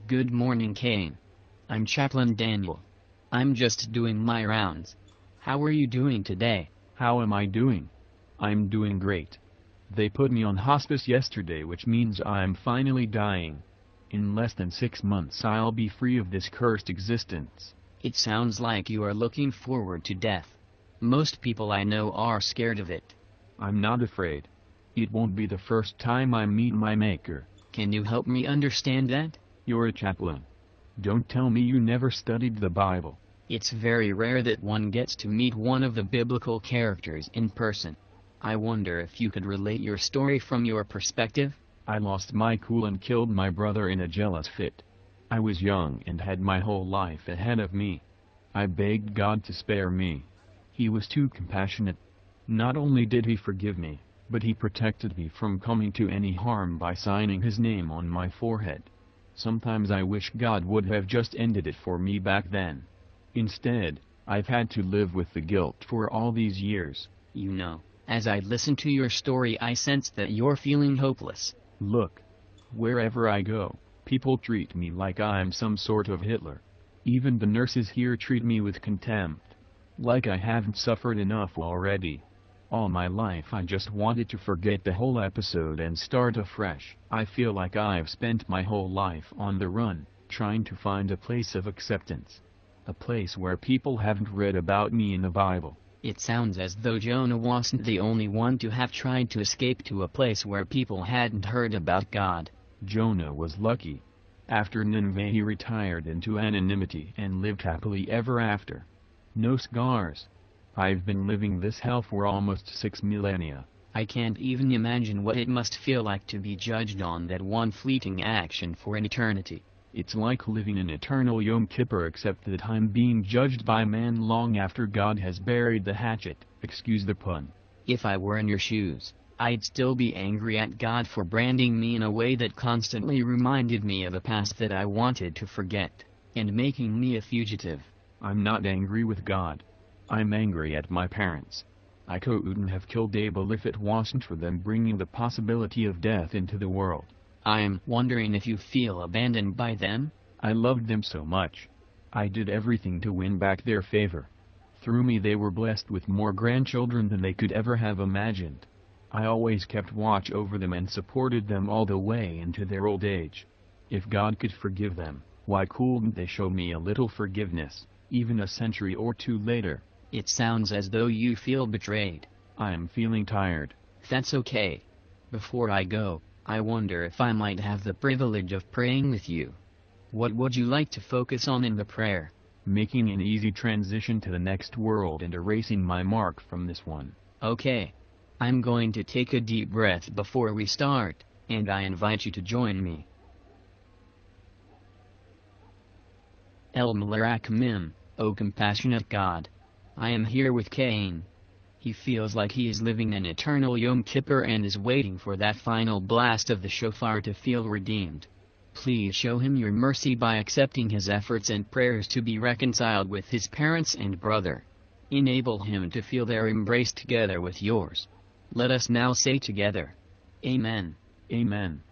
Good morning, Cain. I'm Chaplain Daniel. I'm just doing my rounds. How are you doing today? How am I doing? I'm doing great. They put me on hospice yesterday, which means I'm finally dying. In less than 6 months I'll be free of this cursed existence. It sounds like you are looking forward to death. Most people I know are scared of it. I'm not afraid. It won't be the first time I meet my maker. Can you help me understand that? You're a chaplain. Don't tell me you never studied the Bible. It's very rare that one gets to meet one of the biblical characters in person. I wonder if you could relate your story from your perspective? I lost my cool and killed my brother in a jealous fit. I was young and had my whole life ahead of me. I begged God to spare me. He was too compassionate. Not only did he forgive me, but he protected me from coming to any harm by signing his name on my forehead. Sometimes I wish God would have just ended it for me back then. Instead, I've had to live with the guilt for all these years. You know, as I listen to your story I sense that you're feeling hopeless. Look. Wherever I go, people treat me like I'm some sort of Hitler. Even the nurses here treat me with contempt. Like I haven't suffered enough already. All my life I just wanted to forget the whole episode and start afresh. I feel like I've spent my whole life on the run, trying to find a place of acceptance. A place where people haven't read about me in the Bible. It sounds as though Jonah wasn't the only one to have tried to escape to a place where people hadn't heard about God. Jonah was lucky. After Nineveh he retired into anonymity and lived happily ever after. No scars. I've been living this hell for almost 6 millennia. I can't even imagine what it must feel like to be judged on that one fleeting action for an eternity. It's like living an eternal Yom Kippur, except that I'm being judged by man long after God has buried the hatchet, excuse the pun. If I were in your shoes, I'd still be angry at God for branding me in a way that constantly reminded me of a past that I wanted to forget, and making me a fugitive. I'm not angry with God. I'm angry at my parents. I couldn't have killed Abel if it wasn't for them bringing the possibility of death into the world. I'm wondering if you feel abandoned by them? I loved them so much. I did everything to win back their favor. Through me they were blessed with more grandchildren than they could ever have imagined. I always kept watch over them and supported them all the way into their old age. If God could forgive them, why couldn't they show me a little forgiveness, even a century or two later? It sounds as though you feel betrayed. I'm feeling tired. That's okay. Before I go, I wonder if I might have the privilege of praying with you. What would you like to focus on in the prayer? Making an easy transition to the next world and erasing my mark from this one. Okay. I'm going to take a deep breath before we start, and I invite you to join me. El Mim, O compassionate God. I am here with Cain. He feels like he is living an eternal Yom Kippur and is waiting for that final blast of the shofar to feel redeemed. Please show him your mercy by accepting his efforts and prayers to be reconciled with his parents and brother. Enable him to feel their embrace together with yours. Let us now say together, Amen. Amen.